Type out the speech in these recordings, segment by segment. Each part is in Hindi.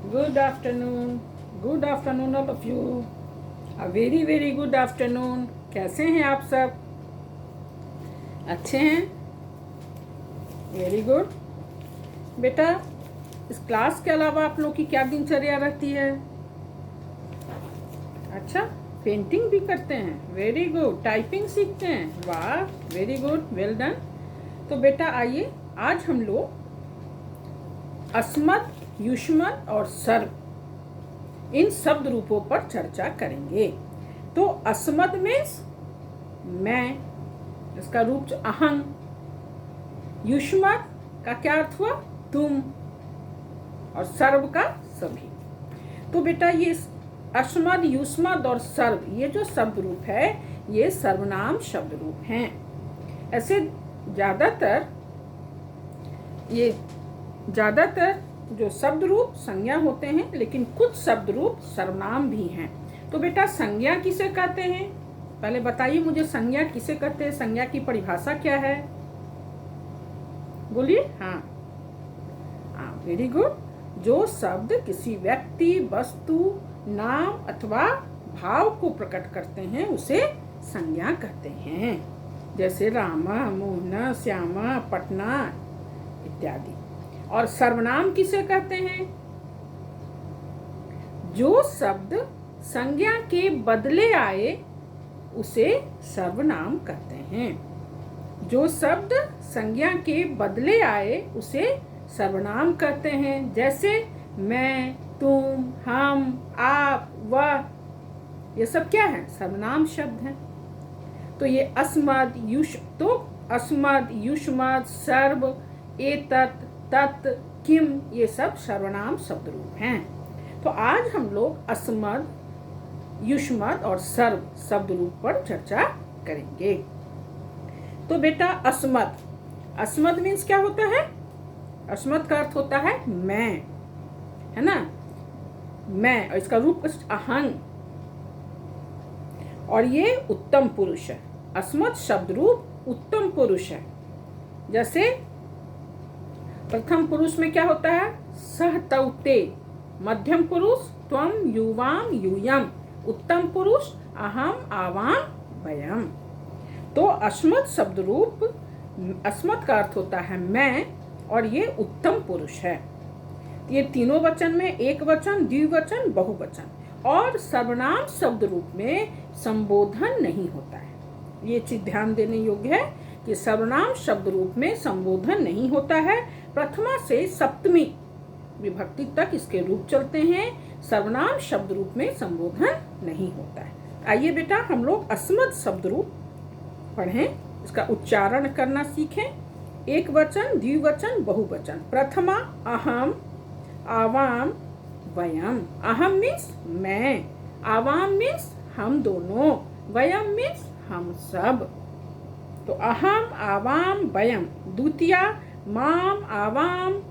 Good afternoon. Good afternoon all of you. A very good afternoon. कैसे हैं आप सब? अच्छे हैं? Very good. बेटा, इस क्लास के अलावा आप लोग की क्या दिनचर्या रहती है? अच्छा, पेंटिंग भी करते हैं. Very good. टाइपिंग सीखते हैं. वाह, वेरी गुड, वेल डन. तो बेटा आइए, आज हम लोग अस्मत्, युष्मत् और सर्व इन शब्द रूपों पर चर्चा करेंगे. तो अस्मत् मीन्स मैं, इसका रूप अहं. युष्मत् का क्या अर्थ हुआ? तुम. और सर्व का सभी. तो बेटा ये अस्मत्, युष्मत् और सर्व, ये जो शब्द रूप है ये सर्वनाम शब्द रूप हैं. ऐसे ज़्यादातर जो शब्द रूप संज्ञा होते हैं, लेकिन कुछ शब्द रूप सर्वनाम भी हैं. तो बेटा संज्ञा किसे कहते हैं? पहले बताइए मुझे, संज्ञा किसे कहते हैं? संज्ञा की परिभाषा क्या है? बोलिए. हाँ, वेरी गुड. जो शब्द किसी व्यक्ति, वस्तु, नाम अथवा भाव को प्रकट करते हैं उसे संज्ञा कहते हैं. जैसे रामा, मोहना, श्यामा, पटना इत्यादि. और सर्वनाम किसे कहते हैं? जो शब्द संज्ञा के बदले आए उसे सर्वनाम कहते हैं. जो शब्द संज्ञा के बदले आए उसे सर्वनाम कहते हैं. जैसे मैं, तुम, हम, आप, वह, ये सब क्या है? सर्वनाम शब्द हैं. तो ये अस्मत्, युष्मत्, सर्व, एतत्, तत्, किम, ये सब सर्वनाम शब्द रूप हैं. तो आज हम लोग अस्मत्, युष्मत् और सर्व शब्द रूप पर चर्चा करेंगे. तो बेटा अस्मत् मीन्स क्या होता है? अस्मत् का अर्थ होता है मैं, है ना? मैं, और इसका रूप अहं. और ये उत्तम पुरुष है. अस्मत् शब्द रूप उत्तम पुरुष है. जैसे प्रथम पुरुष में क्या होता है? सह तौ ते. मध्यम पुरुष त्वम, युवाम, यूयम. उत्तम पुरुष अहम, आवाम, वयम. तो अस्मत् शब्द रूप, अस्मत् का अर्थ होता है मैं, और ये उत्तम पुरुष है. ये तीनों वचन में एक वचन, द्विवचन, बहुवचन. और सर्वनाम शब्द रूप में संबोधन नहीं होता है. ये चीज ध्यान देने योग्य है कि सर्वनाम शब्द रूप में संबोधन नहीं होता है. प्रथमा से सप्तमी विभक्ति तक इसके रूप चलते हैं. सर्वनाम शब्द रूप में संबोधन नहीं होता है. आइए बेटा हम लोग अस्मत् शब्द रूप पढ़ें, इसका उच्चारण करना सीखें. एक वचन, द्विवचन, बहुवचन. प्रथमा अहम, आवाम, वयम. अहम मीन्स मैं, आवाम मीन्स हम दोनों, वयम मीन्स हम सब. तो अहम, आवाम, वयम. द्वितीया माम, आवाम,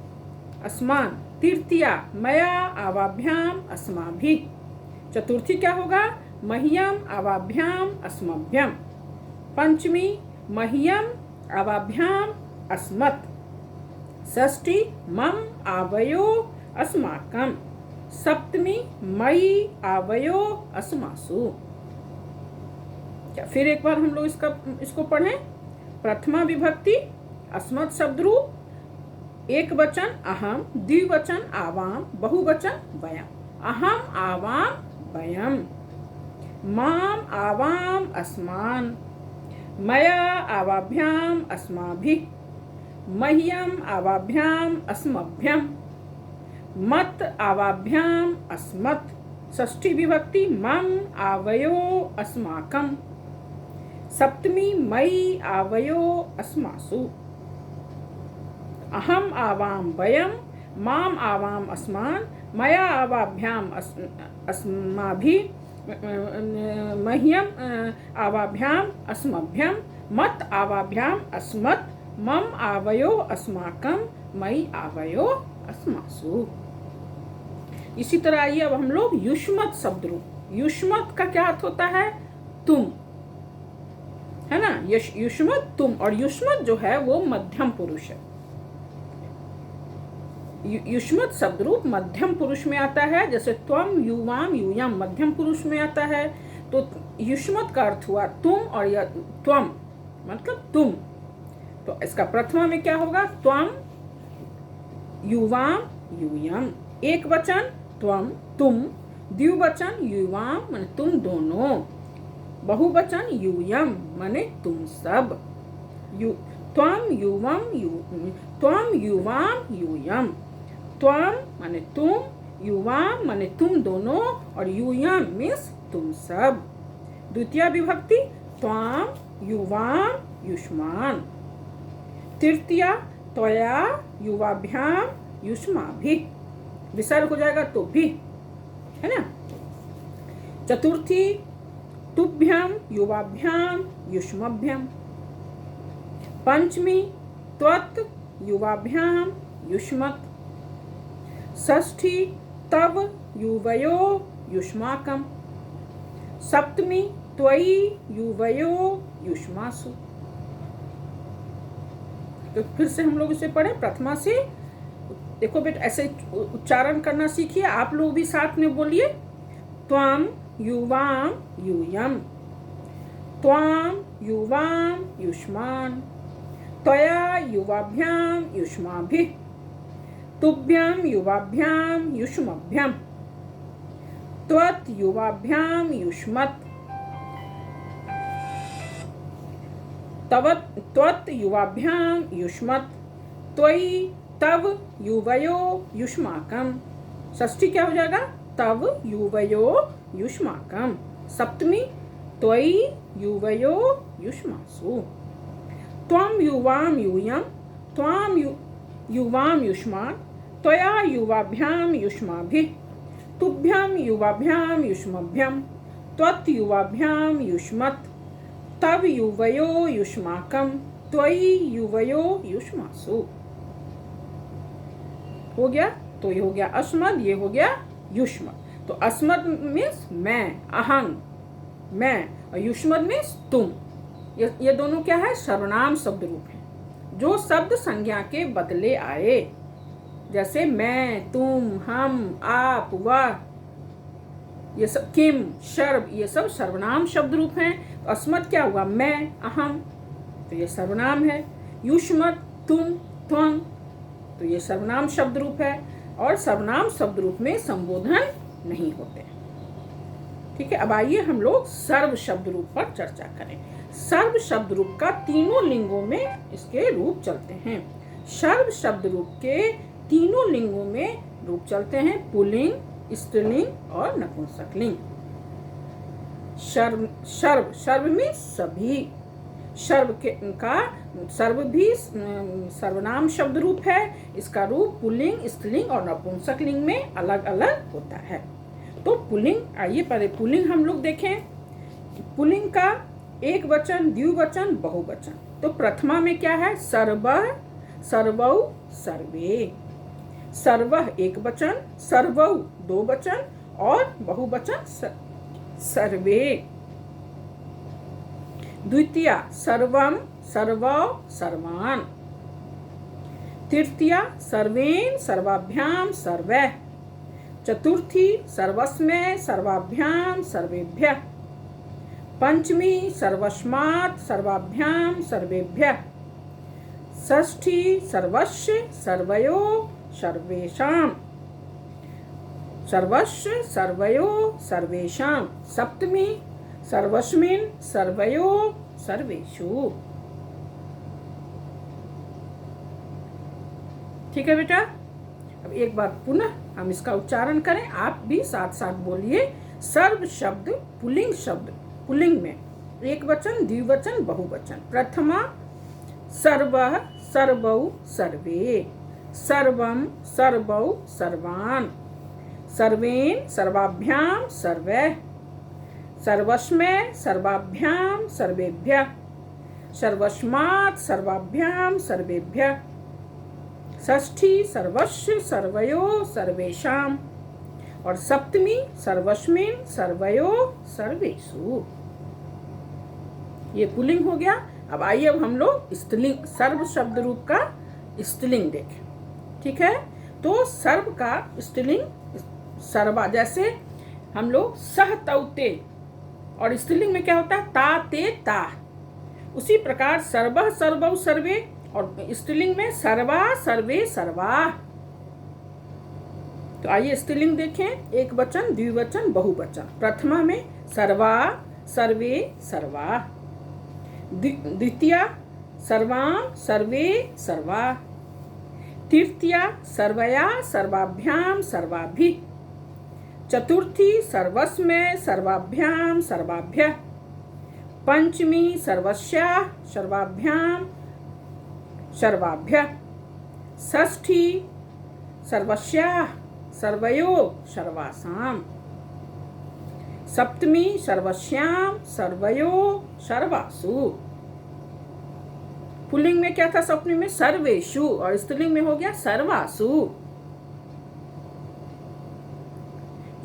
अस्मान. तृतीया मया, आवाभ्याम, अस्माभिः. चतुर्थी क्या होगा? मह्यम, आवाभ्याम, अस्मभ्यम. पंचमी मह्यम, आवाभ्याम, अस्मत्. षष्ठी मम, आवयो, अस्माकं. सप्तमी मयि, आवयो, अस्मासु. क्या फिर एक बार हम लोग इसको पढ़ें. प्रथमा विभक्ति अस्मत् शब्द रूप, एक वचन अहम, द्विवचन आवाम, बहुवचन वयम. अहम, आवाम, वयम. माम, आवाम, अस्मान. मया, आवाभ्याम, अस्माभिः. मह्यम, आवाभ्याम, अस्मभ्यम. मत, आवाभ्याम, अस्मत्. षष्ठी विभक्ति मम, आवयो, अस्माकं. सप्तमी मयि, आवयो, अस्मासु. अहम, आवाम, वयम. माम, आवाम, अस्मान. मया, आवाभ्याम, अस्माभिः. मह्यम, आवाभ्याम, अस्मभ्यम. मत, आवाभ्याम, अस्मत्. मम, आवयो, अस्माकं. मयि, आवयो, अस्मासु. इसी तरह आइए अब हम लोग युष्मत् शब्द रूप. युष्मत् का क्या अर्थ होता है? तुम, है ना? युष्मत् तुम. और युष्मत् जो है वो मध्यम पुरुष है. युष्मत शब्द रूप मध्यम पुरुष में आता है, जैसे त्वम, युवाम, यूयम मध्यम पुरुष में आता है। तो युष्मत का अर्थ हुआ तुम और या त्वम मतलब तुम। तो इसका प्रथमा में क्या होगा? त्वम, युवाम, यूयम। एक वचन त्वम तुम, द्विवचन युवाम माने तुम दोनों, बहुवचन यूयम माने तुम सब। त्वम युवम त्वम युवाम यूयम। त्वम माने तुम, युवाम माने तुम दोनों और यूयम मीन्स तुम सब। द्वितीय विभक्ति त्वाम युवाम युष्मान। तृतीया त्वया युवाभ्याम युष्माभिः, विसर्ग हो जाएगा तो भी, है ना। चतुर्थी तुभ्यम युवाभ्याम युष्मभ्यम। पंचमी त्वत् युवाभ्याम युष्मत्। षष्ठी तव युवयो युष्माकम। सप्तमी त्वयि युवयो युष्मासु। तो फिर से हम लोग इसे पढ़े प्रथमा से। देखो बेटा ऐसे उच्चारण करना सीखिए, आप लोग भी साथ में बोलिए। त्वाम युवाम यूयम, त्वाम युवाम युष्मान, त्वया युवाभ्याम युष्माभिः, तुभ्यम युवाभ्याम युष्मभ्यम, त्वत् युवाभ्याम युष्मत्, त्वत् युवाभ्याम युष्मत्, त्वयि तव युवयो युष्माकम। षष्ठी क्या हो जाएगा? तव युवयो युष्माकम। सप्तमी त्वयि युवयो युष्मासु। त्वम युवाम यूयम, त्वाम युवाम युष्मान, त्वया युवाभ्याम युष्माभिः, तुभ्यम युवाभ्याम युष्मभ्यम, त्वत् युवाभ्याम युष्मत्, तव युवयो युष्माकम, त्वयि युवयो युष्मासु। हो गया। तो ये हो गया अस्मद, ये हो गया युष्मद। तो अस्मद मीन्स मैं, अहं मैं, और युष्मद मीन्स तुम। ये दोनों क्या है? सर्वनाम शब्द रूप है जो शब्द संज्ञा के बदले आए, जैसे मैं, तुम, हम, आप, वह, ये सब, किम, शर्व, ये सब सर्वनाम शब्द रूप हैं। तो अस्मद क्या हुआ? मैं, अहम, तो ये सर्वनाम है। युष्मद तुम, त्वं, तो ये सर्वनाम शब्द रूप है। और सर्वनाम शब्द रूप में संबोधन नहीं होते। ठीक है, अब आइए हम लोग सर्व शब्द रूप पर चर्चा करें। सर्व शब्द रूप का तीनों लिंगों में इसके रूप चलते हैं। सर्व शब्द रूप के तीनों लिंगों में रूप चलते हैं, पुल्लिंग, स्त्रीलिंग और नपुंसकलिंग। सर्व में सभी। सर्व भी सर्वनाम शब्द रूप है। इसका रूप पुल्लिंग, स्त्रीलिंग और नपुंसकलिंग में अलग अलग होता है। तो पुल्लिंग, आइए पहले पुल्लिंग हम लोग देखें। पुल्लिंग का एक वचन, द्विवचन, बहुवचन। तो प्रथमा में क्या है? सर्वः, सर्वौ, सर्वे। सर्वः एक वचन, सर्वौ दो वचन और बहुवचन सर्वे। द्वितीया सर्वम, सर्वौ, सर्वान्। तृतीया सर्वेन, सर्वाभ्याम, सर्वैः। चतुर्थी सर्वस्मै, सर्वाभ्याम, सर्वेभ्यः। पंचमी सर्वस्मात्, सर्वाभ्याम, सर्वेभ्यः। षष्ठी सर्वस्य, सर्वयो, सर्वेषां। सर्वस्य, सर्वयो, सर्वेषां। सप्तमी सर्वस्मिन्, सर्वयो, सर्वेषु। ठीक है बेटा, अब एक बार पुनः हम इसका उच्चारण करें, आप भी साथ साथ बोलिए। सर्व शब्द पुल्लिंग शब्द, पुल्लिंग में एक वचन, द्विवचन, बहुवचन। प्रथमा सर्वः, सर्वौ, सर्वे। सर्वं, सर्वौ, सर्वान्। सर्वेन, सर्वाभ्याम, सर्वैः। सर्वस्मै, सर्वाभ्याम, सर्वेभ्यः। सर्वस्मात्, सर्वाभ्याम, सर्वेभ्यः। षष्ठी सर्वस्य, सर्वयो, सर्वेषां। और सप्तमी सर्वस्मिन्, सर्वयो, सर्वेषु। ये पुल्लिंग हो गया। अब आइए अब हम लोग स्त्रीलिंग, सर्व शब्द रूप का स्त्रीलिंग देखें। ठीक है, तो सर्व का स्त्रीलिंग सर्वा, जैसे हम लोग सह तौते, और स्त्रीलिंग में क्या होता है ता ते ता। उसी प्रकार सर्वः सर्वौ सर्वे, और स्त्रीलिंग में सर्वा सर्वे सर्वा। तो आइए स्त्रीलिंग देखें, एक वचन, द्विवचन, बहुवचन। प्रथमा में सर्वा सर्वे सर्वा, द्वितीया सर्वां सर्वे सर्वा, तृतीया सर्वया सर्वाभ्याम सर्वाभि, चतुर्थी सर्वस्मै सर्वाभ्याम सर्वाभ्यः, पंचमी सर्वस्याः सर्वाभ्याम सर्वाभ्यः, षष्ठी सर्वस्याः सर्वयोः सर्वासाम्, सप्तमी सर्वस्याम सर्वयोः सर्वासु। पुल्लिंग में क्या था सप्तमी में सर्वेषु, और स्त्रीलिंग में हो गया सर्वासु।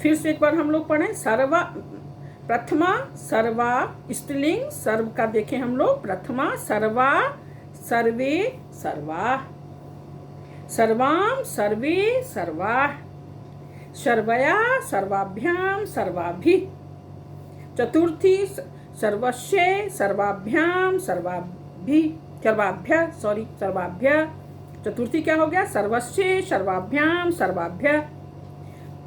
फिर से एक बार हम लोग पढ़ें, सर्वा प्रथमा सर्वा स्त्रीलिंग, सर्व का देखें हम लोग, प्रथमा सर्वा सर्वे सर्वा, सर्वाम सर्वे सर्वा, सर्वया सर्वाभ्याम सर्वाभि, चतुर्थी सर्वस्यै सर्वाभ्याम सर्वाभि सर्वाभ्य, चतुर्थी क्या हो गया सर्वस्यै सर्वाभ्याम सर्वाभ्य,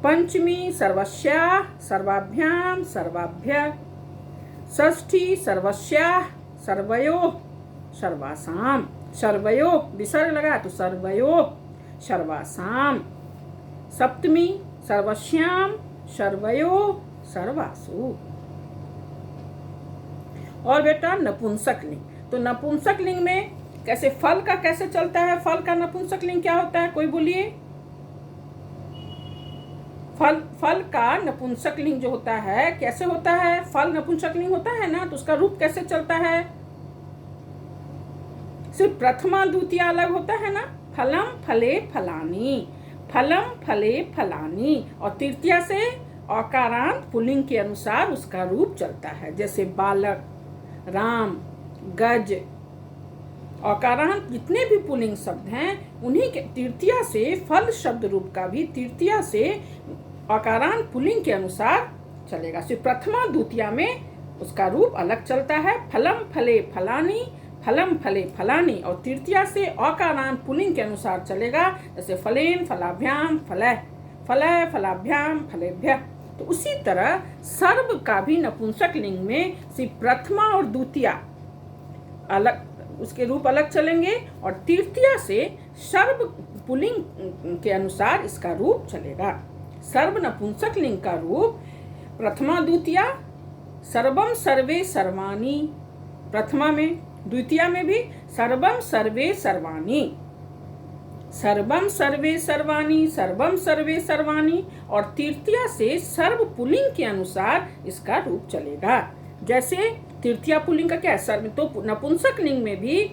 पंचमी सर्वस्याः सर्वाभ्याम सर्वाभ्य, षष्ठी सर्वस्याः सर्वयोः सर्वासाम, सर्वयोः विसर्ग लगा तो सर्वयोः सर्वासाम, सप्तमी सर्वस्याम सर्वयोः सर्वासु। और बेटा नपुंसक लिंग, तो नपुंसक लिंग में कैसे फल का कैसे चलता है, फल का नपुंसक लिंग क्या होता है, कोई बोलिए। फल का नपुंसक लिंग जो होता है कैसे होता है, फल नपुंसक लिंग होता है ना, तो उसका रूप कैसे चलता है, सिर्फ प्रथमा द्वितीय अलग होता है ना, फलम फले फलानी, फलम फले फलानी, और तृतीया से अकारांत पुल्लिंग के अनुसार उसका रूप चलता है, जैसे बालक, राम, गज। अकारांत जितने भी पुल्लिंग शब्द हैं उन्हीं के तृतीया से फल शब्द रूप का भी तृतीया से अकारांत पुल्लिंग के अनुसार चलेगा। सिर्फ प्रथमा द्वितीया में उसका रूप अलग चलता है, फलम फले फलानी, फलम फले फलानी, और तृतीया से अकारांत पुल्लिंग के अनुसार चलेगा, जैसे फलेन फलाभ्याम फलः, फलः फलाभ्याम फलेभ्यः। तो उसी तरह सर्व का भी नपुंसक लिंग में सिर्फ प्रथमा और द्वितीया अलग, उसके रूप अलग चलेंगे, और तृतीया से सर्व पुल्लिंग के अनुसार इसका रूप चलेगा। सर्व नपुंसक लिंग का रूप प्रथमा द्वितीया सर्वम सर्वे सर्वाणी, प्रथमा में, द्वितीया में भी सर्वम सर्वे सर्वाणी, सर्वम सर्वे सर्वाणी, सर्वम सर्वे सर्वाणी, और तृतीया से सर्व पुल्लिंग के अनुसार इसका रूप चलेगा। जैसे तृतीया पुल्लिंग का क्या है, सर्व, तो नपुंसक लिंग में भी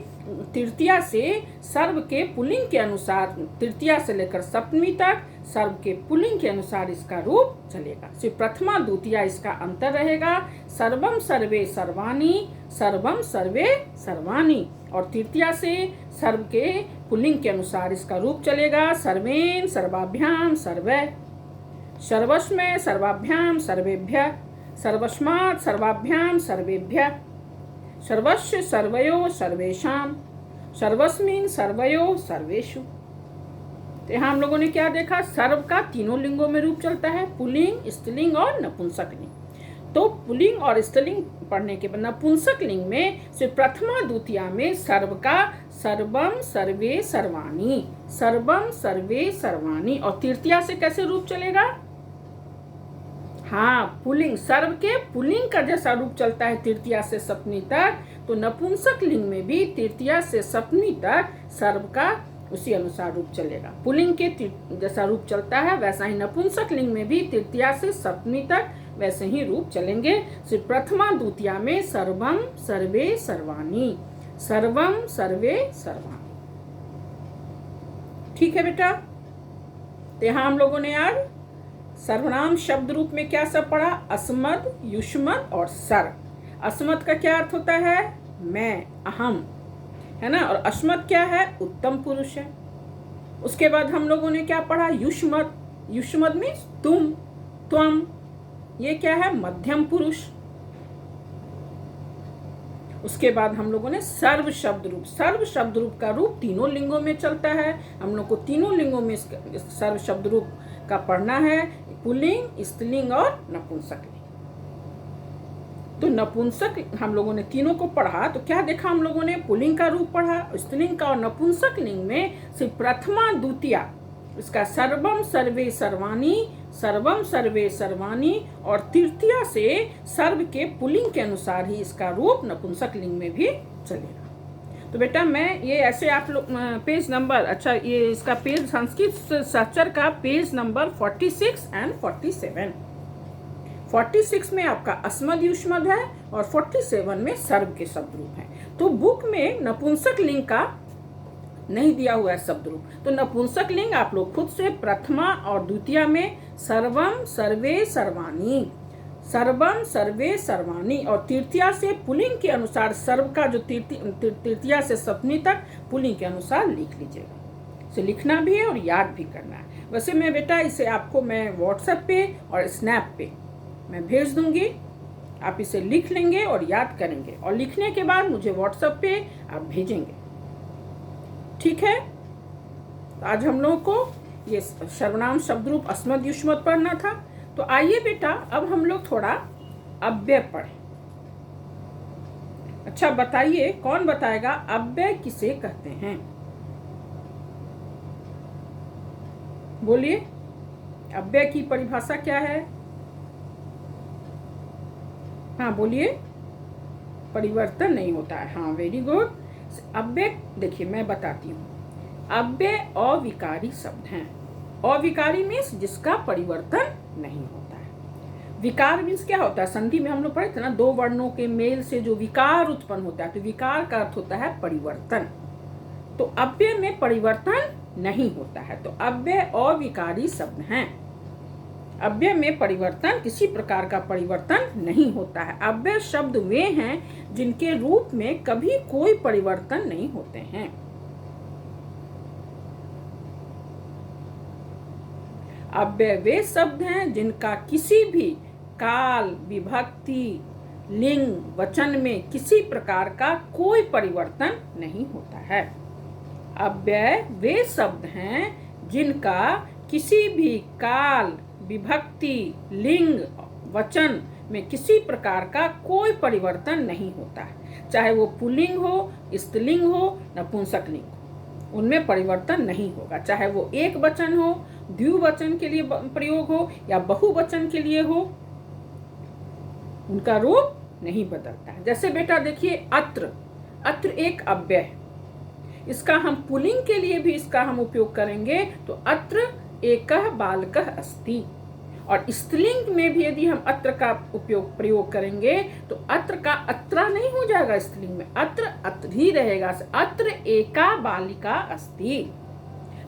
तृतीया से सर्व के पुल्लिंग के अनुसार, तृतीया से लेकर सप्तमी तक सर्व के पुल्लिंग के अनुसार इसका रूप चलेगा। सिर्फ प्रथमा द्वितीया इसका अंतर रहेगा, सर्वम सर्वे सर्वाणी, सर्वम सर्वे सर्वाणी, और तृतीया से सर्व के पुल्लिंग के अनुसार इसका रूप चलेगा, सर्वेन सर्वाभ्याम सर्वे, सर्वस्मै सर्वाभ्याम सर्वेभ्यः, सर्वस्मात् सर्वाभ्याम सर्वेभ्यः, सर्वस्य सर्वयो सर्वेषाम, सर्वस्मिन् सर्वयो सर्वेषु। तो यहाँ हम लोगों ने क्या देखा, सर्व का तीनों लिंगों में रूप चलता है, पुल्लिंग, स्त्रीलिंग और नपुंसक लिंग। तो पुल्लिंग और स्त्रीलिंग पढ़ने के बाद नपुंसक लिंग में सिर्फ प्रथमा द्वितीया में सर्व का सर्वम सर्वे सर्वाणी, सर्वम सर्वे सर्वाणी, और तृतीया से कैसे रूप चलेगा, हाँ पुल्लिंग, सर्व के पुल्लिंग का जैसा रूप चलता है तृतीया से सप्तमी तक, तो नपुंसक लिंग में भी तृतीया से सप्तमी तक सर्व का उसी अनुसार रूप चलेगा। पुल्लिंग के जैसा रूप चलता है वैसा ही नपुंसक लिंग में भी तृतीया से सप्तमी तक वैसे ही रूप चलेंगे। सिर्फ प्रथमा द्वितीया में सर्वम सर्वे सर्वाणी, सर्वम सर्वे सर्वाणी। ठीक है बेटा, तो यहाँ हम लोगों ने आज सर्वनाम शब्द रूप में क्या सब पढ़ा, अस्मद, युष्मद और सर। अस्मद का क्या अर्थ होता है, मैं, अहम, है ना, और अस्मद क्या है, उत्तम पुरुष है। उसके बाद हम लोगों ने क्या पढ़ा, युष्मद। युष्मद मीन्स तुम, त्वम, ये क्या है, मध्यम पुरुष। उसके बाद हम लोगों ने सर्व शब्द रूप। सर्व शब्द रूप का रूप तीनों लिंगों में चलता है। हम लोग को तीनों लिंगों में सर्व शब्द रूप का पढ़ना है, पुल्लिंग, स्त्रीलिंग और नपुंसक लिंग। तो नपुंसक हम लोगों ने तीनों को पढ़ा, तो क्या देखा हम लोगों ने, पुल्लिंग का रूप पढ़ा, स्त्रीलिंग का, और नपुंसक लिंग में सिर्फ प्रथमा द्वितीया, इसका सर्वम सर्वे सर्वाणी, सर्वम सर्वे सर्वाणी, और तृतीया से सर्व के पुल्लिंग के अनुसार ही इसका रूप नपुंसक लिंग में भी चलेगा। तो बेटा मैं ये ऐसे आप लोग पेज नंबर, अच्छा ये इसका पेज, संस्कृत सहचर का पेज नंबर 46 एंड 47। 46 में आपका अस्मद युष्मद है और 47 में सर्व के शब्द रूप हैं। तो बुक में नपुंसक लिंग का नहीं दिया हुआ है शब्द रूप, तो नपुंसक लिंग आप लोग खुद से प्रथमा और द्वितीया में सर्वम सर्वे सर्वाणी, सर्वम सर्वे सर्वाणी, और तृतीया से पुल्लिंग के अनुसार सर्व का जो तृतीया से सप्तमी तक पुल्लिंग के अनुसार लिख लीजिएगा। इसे लिखना भी है और याद भी करना है। वैसे मैं बेटा इसे आपको मैं व्हाट्सएप पे और स्नैप पे मैं भेज दूंगी, आप इसे लिख लेंगे और याद करेंगे, और लिखने के बाद मुझे व्हाट्सएप पे आप भेजेंगे, ठीक है। तो आज हम लोगों को ये सर्वनाम शब्द रूप अस्मद युष्मद पढ़ना था। तो आइए बेटा अब हम लोग थोड़ा अव्यय पढ़ें। अच्छा बताइए, कौन बताएगा अव्यय किसे कहते हैं? बोलिए, अव्यय की परिभाषा क्या है? हाँ बोलिए, परिवर्तन नहीं होता है। हाँ वेरी गुड। अव्यय देखिए मैं बताती हूँ, अव्यय अविकारी शब्द हैं। अविकारी मीन्स जिसका परिवर्तन नहीं होता है। विकार मीन्स क्या होता है, संधि में हम लोग पढ़े थे ना, दो वर्णों के मेल से जो विकार उत्पन्न होता है, तो विकार का अर्थ होता है परिवर्तन। तो अव्यय में परिवर्तन नहीं होता है, तो अव्यय अविकारी शब्द हैं। अव्यय में परिवर्तन, किसी प्रकार का परिवर्तन नहीं होता है। अव्यय शब्द वे हैं जिनके रूप में कभी कोई परिवर्तन नहीं होते हैं। अव्यय वे शब्द हैं जिनका किसी भी काल, विभक्ति, लिंग, वचन में किसी प्रकार का कोई परिवर्तन नहीं होता है। अव्यय वे शब्द हैं जिनका किसी भी काल, विभक्ति, लिंग, वचन में किसी प्रकार का कोई परिवर्तन नहीं होता है। चाहे वो पुल्लिंग हो, स्त्रीलिंग हो, नपुंसक लिंग हो, उनमें परिवर्तन नहीं होगा। चाहे वो एक वचन हो, द्विवचन के लिए प्रयोग हो या बहुवचन के लिए हो, उनका रूप नहीं बदलता है। जैसे बेटा देखिए अत्र, अत्र एक अव्यय है, इसका हम पुल्लिंग के लिए भी इसका हम उपयोग करेंगे, तो अत्र एकः बालकः अस्ति। और स्त्रीलिंग में भी यदि हम अत्र का प्रयोग करेंगे तो अत्र का अत्रा नहीं हो जाएगा, स्त्रीलिंग में अत्र अत्र ही रहेगा। अत्र एका बालिका अस्ति।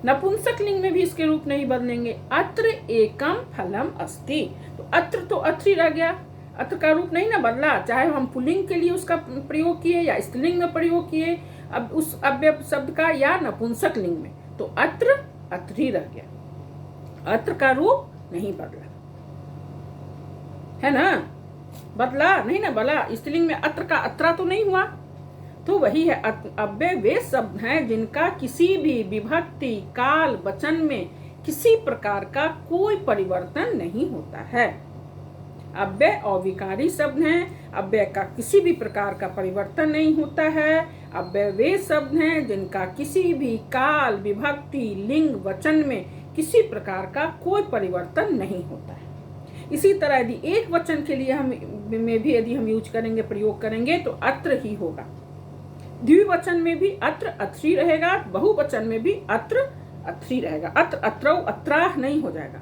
नपुंसक लिंग में भी इसके रूप नहीं बदलेंगे, अत्र एकम फलम अस्ति। तो अत्र तो अत्र ही रह गया, अत्र का रूप नहीं ना बदला, चाहे हम पुल्लिंग के लिए उसका प्रयोग किए या स्त्रीलिंग में प्रयोग किए, अब उस अव्यय शब्द का, या नपुंसक लिंग में, तो अत्र अत्र ही रह गया, अत्र का रूप नहीं बदला, है ना। बदला नहीं ना, बदला। स्त्रीलिंग में अत्र का अत्रा तो नहीं हुआ। तो वही है, अव्यय वे शब्द हैं जिनका किसी भी विभक्ति, काल, वचन में किसी प्रकार का कोई परिवर्तन नहीं होता है। अव्यय अविकारी शब्द हैं, अव्यय का किसी भी प्रकार का परिवर्तन नहीं होता है। अव्यय वे शब्द हैं जिनका किसी भी काल, विभक्ति, लिंग, वचन में किसी प्रकार का कोई परिवर्तन नहीं होता है। इसी तरह यदि एक वचन के लिए हम में भी यदि हम यूज करेंगे, प्रयोग करेंगे, तो अत्र ही होगा। द्विवचन में भी अत्र अत्री रहेगा, बहुवचन में भी अत्र अत्री रहेगा। अत्र अत्रौ अत्राह नहीं हो जाएगा,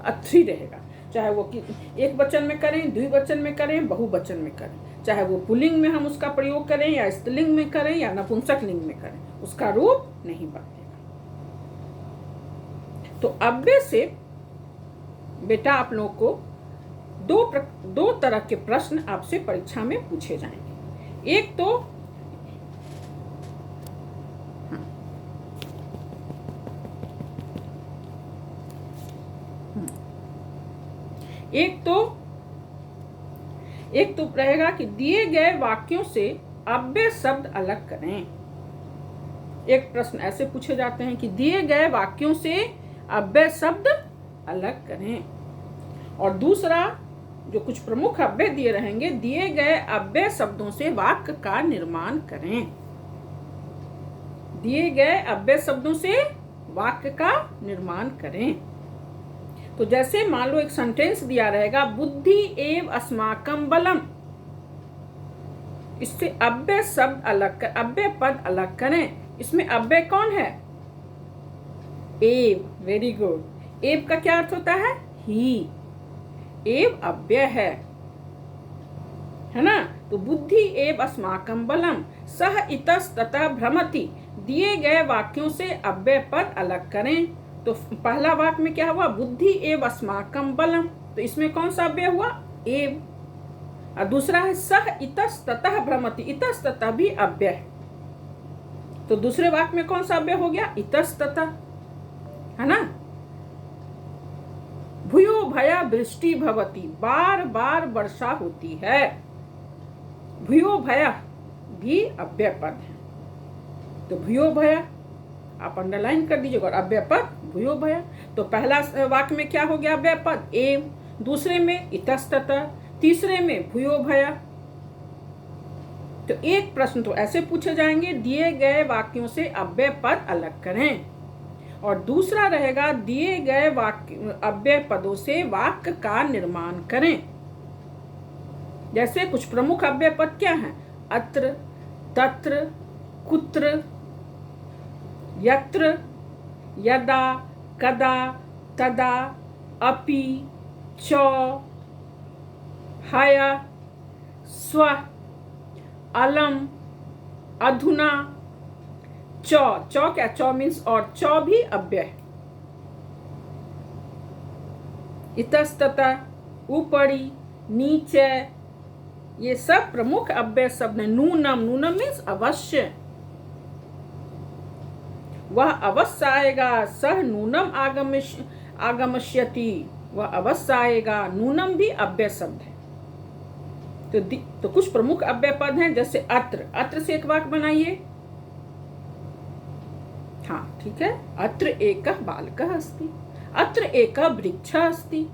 अत्री रहेगा। चाहे वो एक वचन में करें, द्विवचन में करें, बहुवचन में करें, चाहे वो पुल्लिंग में हम उसका प्रयोग करें या स्त्रीलिंग में करें या नपुंसक लिंग में करें, उसका रूप नहीं बदलेगा। तो अव्यय से बेटा आप लोगों को दो तरह के प्रश्न आपसे परीक्षा में पूछे जाएंगे। एक तो एक तो रहेगा कि दिए गए वाक्यों से अव्यय शब्द अलग करें। एक प्रश्न ऐसे पूछे जाते हैं कि दिए गए वाक्यों से अव्यय शब्द अलग करें। और दूसरा, जो कुछ प्रमुख अव्यय दिए रहेंगे, दिए गए अव्यय शब्दों से वाक्य का निर्माण करें। दिए गए अव्यय शब्दों से वाक्य का निर्माण करें। तो जैसे मान लो एक सेंटेंस दिया रहेगा, बुद्धि एव अस्माकं बलम, इससे अव्यय शब्द अलग कर, अव्यय पद अलग करें। इसमें अव्यय कौन है? एव। Very good. एव का क्या अर्थ होता है? ही। एव अव्यय है ना। तो बुद्धि एव अस्माकं बलम सह इतस्ततः भ्रमति, दिए गए वाक्यों से अव्यय पद अलग करें। तो पहला वाक्य में क्या हुआ? बुद्धि एव अस्माकं बलम, तो इसमें कौन सा अव्यय हुआ? एव। और दूसरा है सह इतस्ततः भ्रमति, इतस्ततः भी अव्यय है। तो दूसरे वाक्य में कौन सा अव्यय हो गया? इतस्ततः, है ना। भूयो भया वृष्टि भवति, बार बार वर्षा होती है। भूयो भया भी अव्यय पद है। तो भूयो भया आप अंडरलाइन कर दीजिएगा, और अव्यय पद भूयो भया। तो पहला वाक्य में क्या हो गया? अव्यय पद एव, दूसरे में इतस्ततः, तीसरे में भूयो भया। तो एक प्रश्न तो ऐसे पूछे जाएंगे, दिए गए वाक्यों से अव्यय पद अलग करें। और दूसरा रहेगा, दिए गए वाक्य अव्यय पदों से वाक्य का निर्माण करें। जैसे कुछ प्रमुख अव्यय पद क्या हैं? अत्र, तत्र, कुत्र, यत्र, यदा, कदा, तदा, अपि, च, हय, स्व, अलम, अधुना, चौ। चौ क्या? चौ मीन्स और, चौ भी अव्यय है। इतस्ततः, ऊपरी, नीचे, ये सब प्रमुख अव्यय शब्द हैं। नूनम, नूनम मीन्स अवश्य, वह अवश्य आएगा। सह नूनम आगमिष्यति, वह अवश्य आएगा। नूनम भी अव्यय शब्द है। तो कुछ प्रमुख अव्यय पद हैं, जैसे अत्र। अत्र से एक वाक्य बनाइए। हाँ ठीक है। अत्र एकः बालकः अस्ति, अत्र एकः वृक्षः अस्ति,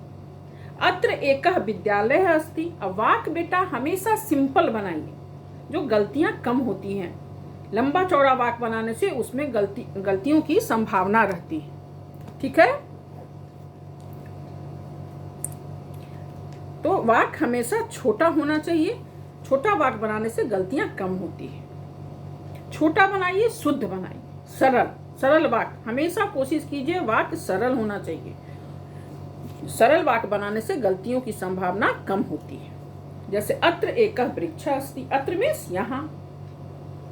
अत्र एकः विद्यालयः अस्ति। अब वाक्य बेटा हमेशा सिंपल बनाइए, जो गलतियां कम होती हैं। लंबा चौड़ा वाक्य बनाने से उसमें गलतियों की संभावना रहती है। ठीक है। तो वाक्य हमेशा छोटा होना चाहिए। छोटा वाक्य बनाने से गलतियां कम होती है। छोटा बनाइए, शुद्ध बनाइए, सरल सरल वाक्य हमेशा कोशिश कीजिए। वाक्य सरल होना चाहिए। सरल वाक्य बनाने से गलतियों की संभावना कम होती है। जैसे अत्र एकः वृक्षः अस्ति, अत्र मीन्स यहाँ,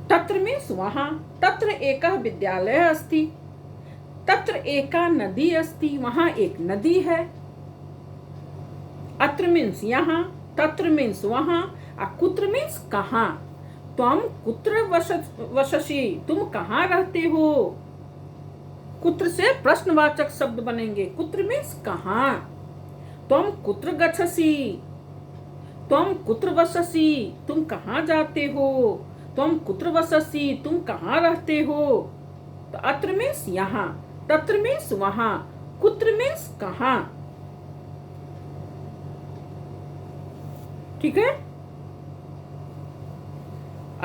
तत्र मीन्स वहाँ, तत्र एकः विद्यालयः अस्ति, तत्र एका नदी अस्ति, वहाँ एक नदी है। अत्र मीन्स यहाँ, तत्र मीन्स वहाँ, कुत्र मीन्स कहाँ। तुम कुत्र वससि, तुम कहाँ रहते हो। कुत्र से प्रश्नवाचक शब्द बनेंगे। कुत्र मीन्स कहाँ। तुम कुत्र गच्छसि, तुम कुत्र वससि, तुम कहाँ जाते हो। तुम कुत्र वससि, तुम कहाँ रहते हो। तो अत्र मीन्स यहाँ, तत्र मीन्स वहाँ, कुत्र मीन्स कहाँ। ठीक है।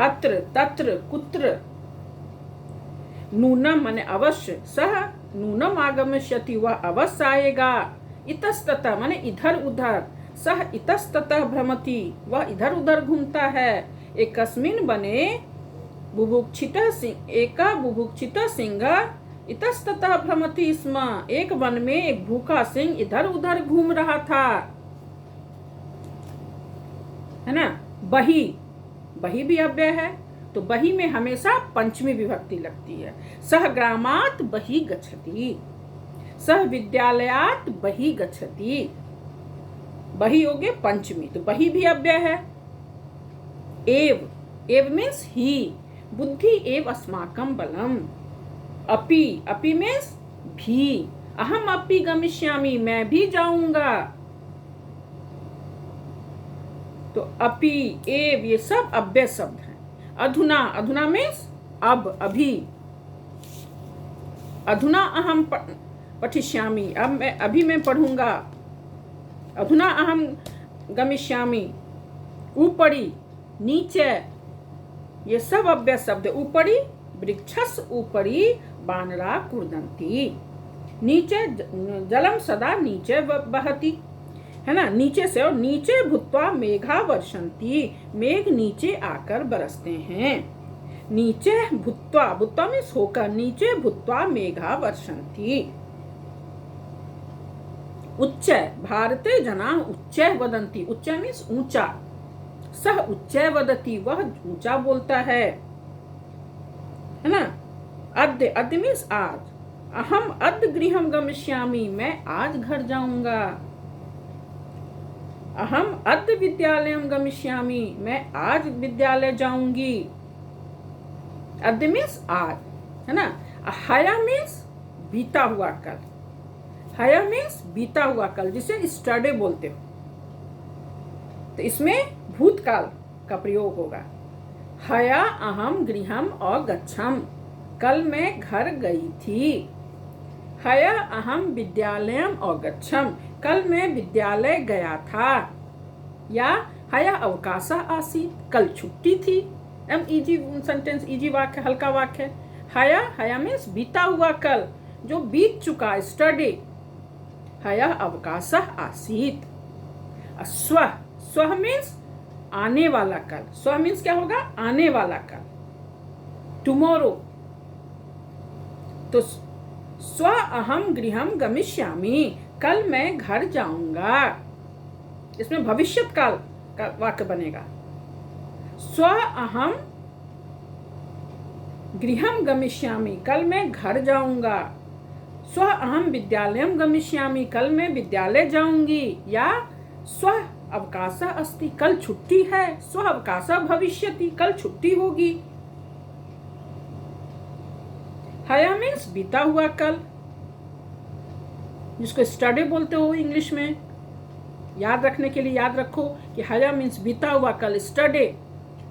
अत्र, तत्र, कुत्र। नूनम माने अवश्य, सह नूनम आगमिष्यति, वह अवश्य आएगा। इतस्ततः माने इधर उधर, सह इतस्ततः भ्रमति, वह इधर उधर घूमता है। एकस्मिन् वने बुभुक्षितः सिंह, एका बुभुक्षितः सिंह इतस्ततः भ्रमति स्म, एक वन में एक भूखा सिंह इधर उधर घूम रहा था। है ना। बही, बही भी अव्यय है। तो बही में हमेशा पंचमी विभक्ति लगती है। सह ग्रामात् बही गच्छति, सह विद्यालयात् बही गच्छति। बही हो गए पंचमी, तो बही भी अव्यय है। एव, एव मीन्स ही। बुद्धि एव अस्माकं बलम। अपि, अपि मीन्स भी। अहम अपि गमिष्यामि, मैं भी जाऊंगा। तो अपि, एव ये सब अव्यय शब्द हैं। अधुना, अधुना मीन्स अब, अभी। अधुना अहम पठिष्यामि, अभी मैं पढ़ूंगा। अधुना अहम गमिष्यामि। ऊपरी, नीचे, ये सब अव्यय शब्द। ऊपरी वृक्षस उपरी बानरा कुर्दन्ति। नीचे जलम सदा नीचे बहती, है ना, नीचे से। और नीचे भूत्वा मेघा वर्षन्ति, मेघ नीचे आकर बरसते हैं। नीचे भूत्वा, भूत्वा मीन्स होकर, नीचे भूत्वा मेघा वर्षन्ति। उच्च, भारते जना उच्च वदन्ति। उच्च मीन्स ऊंचा। सह उच्च वदति, वह ऊंचा बोलता है ना। अद्य, अद्य मीन्स आज। अहम अद्य गृहम गमिष्यामि, मैं आज घर जाऊंगा। अहम अद्य विद्यालयम गमिष्यामि, मैं आज विद्यालय जाऊंगी। अद्य मीन्स आज, है ना। हया मीन्स बीता हुआ कल। हया मीन्स बीता हुआ कल, जिसे स्टरडे बोलते हो। तो इसमें भूतकाल का प्रयोग होगा। हया अहम गृहम अगच्छम, कल मैं घर गई थी। हया अहम विद्यालयम अगच्छम, कल मैं विद्यालय गया था। या हया अवकाशः आसीत्, कल छुट्टी थी। इजी सेंटेंस, इजी वाक्य, हल्का वाक्य। हया, हया मीन्स बीता हुआ कल, जो बीत चुका, स्टरडे। हया अवकाशः आसीत्। स्वः, स्वः मीन्स आने वाला कल। स्व मीन्स क्या होगा? आने वाला कल, टुमारो। तो स्व अहम गृहम गमिष्यामि, कल मैं घर जाऊंगा। इसमें भविष्यत काल का वाक्य बनेगा। स्व अहम गृहम गमिष्यामि, कल मैं घर जाऊंगा। स्व अहम विद्यालयम गमिष्यामि, कल मैं विद्यालय जाऊंगी। या स्व अवकाशः अस्ति, कल छुट्टी है। स्व अवकाशः भविष्यति, कल छुट्टी होगी। हया मीन्स बीता हुआ कल, जिसको स्टरडे बोलते हो इंग्लिश में। याद रखने के लिए याद रखो कि हया मीन्स बीता हुआ कल, स्टरडे।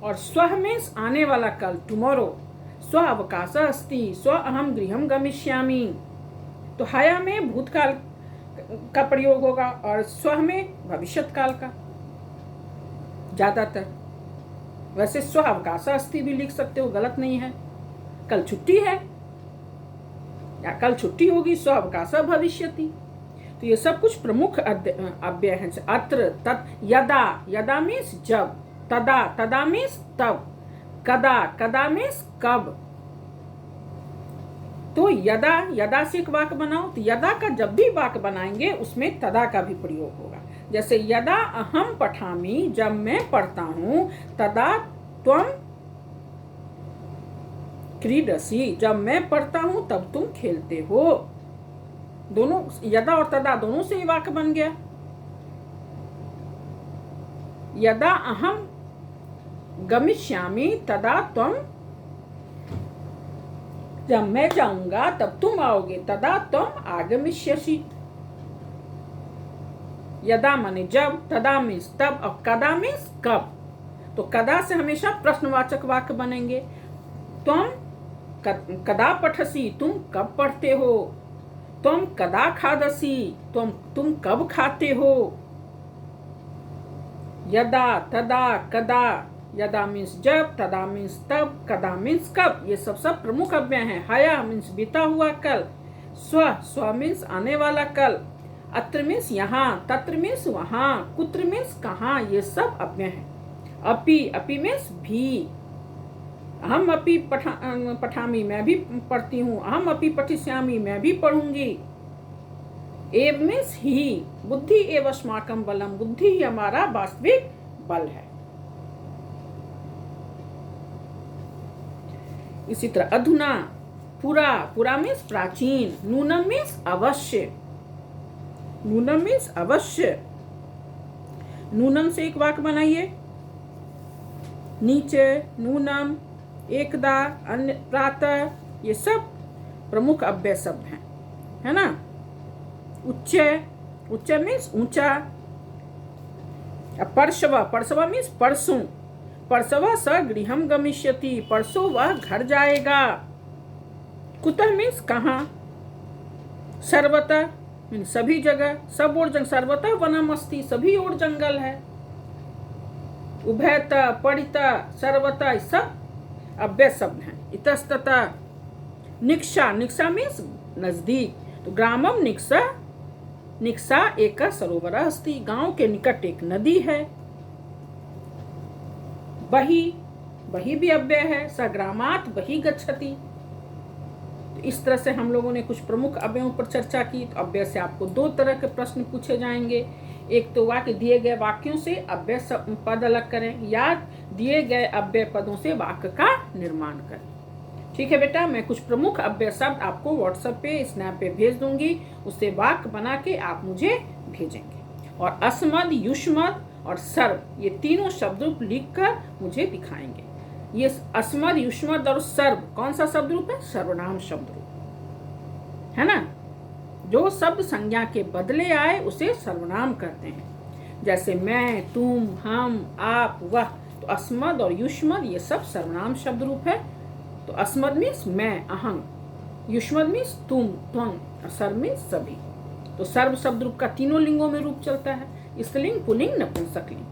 और स्व मीन्स आने वाला कल, टुमारो। स्व अवकाशः अस्ति, स्व अहम गृहम गमिष्यामि। तो हया में भूतकाल का प्रयोग होगा और स्व में भविष्यत काल का ज्यादातर। वैसे स्व अवकाशः अस्ति भी लिख सकते हो, गलत नहीं है। कल छुट्टी है या कल छुट्टी होगी, स्व अवकाशः भविष्यति। तो ये सब कुछ प्रमुख अव्यय हैं। अत्र, तत्, यदा, यदा मीन्स जब। तदा, तदा मीन्स तब। कदा, कदा मीन्स कब। तो यदा, यदा से एक वाक्य बनाओ, तो यदा का जब भी वाक्य बनाएंगे उसमें तदा का भी प्रयोग होगा। जैसे यदा अहम पठामि, जब मैं पढ़ता हूं। तदा त्वम क्रीडसी, जब मैं पढ़ता हूं तब तुम खेलते हो। दोनों, यदा और तदा दोनों से ही वाक्य बन गया। यदा अहम गमिष्यामि तदा त्वम, जब मैं जाऊंगा तब तुम आओगे। तदा त्वम आगमिष्यसि। यदा माने जब, तदा मीन्स तब, और कदा मीन्स कब। तो कदा से हमेशा प्रश्नवाचक वाक्य बनेंगे। तुम कदा पठसी, तुम कब पढ़ते हो। तुम कदा खादसी, तुम कब खाते हो। यदा, तदा, कदा। यदा मीन्स जब, तदा मीन्स तब, कदा मीन्स कब। ये सब प्रमुख अव्यय हैं। हया मीन्स बीता हुआ कल। स्व, स्व मीन्स आने वाला कल। अत्र मीन्स यहाँ, तत्र मीन्स वहाँ, कुत्र मीन्स कहाँ। ये सब अव्यय हैं। अपि, अपि मीन्स भी। अहम अपि पठामि, मैं भी पढ़ती हूँ। अहम अपि पठिष्यामि, मैं भी पढ़ूंगी। एव मीन्स ही। बुद्धि एव अस्माकं बलम, बुद्धि ही हमारा वास्तविक बल है। इसी तरह अधुना, पुरा, पुरा मीन्स प्राचीन। नूनम मीन्स अवश्य। नूनम मीन्स अवश्य। नूनम से एक वाक्य बनाइए। नीचे, नूनम, एकदा, अन्य, प्रातः, ये सब प्रमुख अव्यय शब्द हैं, है ना। उच्च, उच्च मीन्स ऊंचा। अब परशव, परशव मीन्स परसों, परसव स गृहम गमिष्यति, परसों वह घर जाएगा। कुतः मीन्स कहाँ, सर्वतः मीन्स सभी जगह, सब ओर जंगल, सर्वतः वनमस्ति, सभी ओर जंगल है। उभयतः, परितः, सर्वतः सब अव्यय शब्द हैं। इतस्ततः, निक्षा, निक्षा मीन्स नजदीक, तो ग्रामम निक्षा, निक्षा एक सरोवर अस्ति, गांव के निकट एक नदी है। बही, बही भी अव्यय है। सग्रामात बही गच्छति। तो इस तरह से हम लोगों ने कुछ प्रमुख अव्ययों पर चर्चा की। तो अव्यय से आपको दो तरह के प्रश्न पूछे जाएंगे। एक तो वाक्य, दिए गए वाक्यों से अव्यय पद अलग करें, या दिए गए अव्यय पदों से वाक्य का निर्माण करें। ठीक है बेटा, मैं कुछ प्रमुख अव्यय शब्द आपको व्हाट्सएप पे, स्नैप पे भेज दूंगी, उससे वाक्य बना के आप मुझे भेजेंगे। और अस्मद, युष्मद और सर्व, ये तीनों शब्द रूप लिख कर मुझे दिखाएंगे। ये अस्मद, युष्मद और सर्व कौन सा शब्द रूप है? सर्वनाम शब्द रूप है ना। जो शब्द संज्ञा के बदले आए उसे सर्वनाम कहते हैं। जैसे मैं, तुम, हम, आप, वह, तो अस्मद और युष्मद ये सब सर्वनाम शब्द रूप है। तो अस्मद मीन्स मैं, अहं, युष्मद मीन्स तुम, त्वं, और सर्व मीन्स सभी। तो सर्व शब्द रूप का तीनों लिंगों में रूप चलता है, स्त्रीलिंग, पुल्लिंग, नपुंसक लिंग।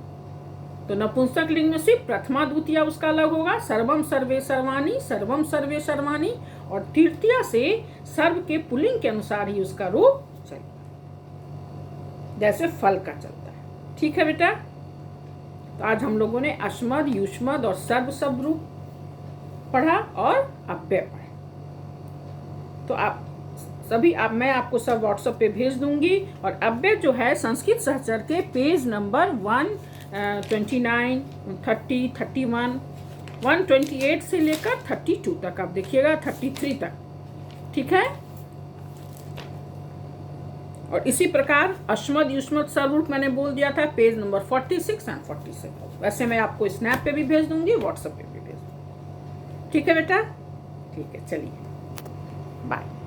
तो नपुंसक लिंग में सिर्फ प्रथमा द्वितीया उसका अलग होगा, सर्वम सर्वे सर्वाणी, सर्वम सर्वे सर्वाणी, और तृतीया से सर्व के पुल्लिंग के अनुसार ही उसका रूप चलता है, जैसे फल का चलता है। ठीक है बेटा, तो आज हम लोगों ने अस्मद, युष्मद और सर्व शब्द रूप पढ़ा और अव्यय पढ़े। तो आप सभी, मैं आपको सब व्हाट्सएप पे भेज दूंगी। और अव्यय जो है संस्कृत सहचर के पेज नंबर 129, 30, 31, 128 से लेकर 32 तक आप देखिएगा, 33 तक। ठीक है, और इसी प्रकार अस्मद, युष्मद, सर्वरूप मैंने बोल दिया था, पेज नंबर 46 एंड 47। वैसे मैं आपको स्नैप पे भी भेज दूंगी, व्हाट्सएप पे भी भेज दूंगी। ठीक है बेटा, ठीक है, चलिए बाय।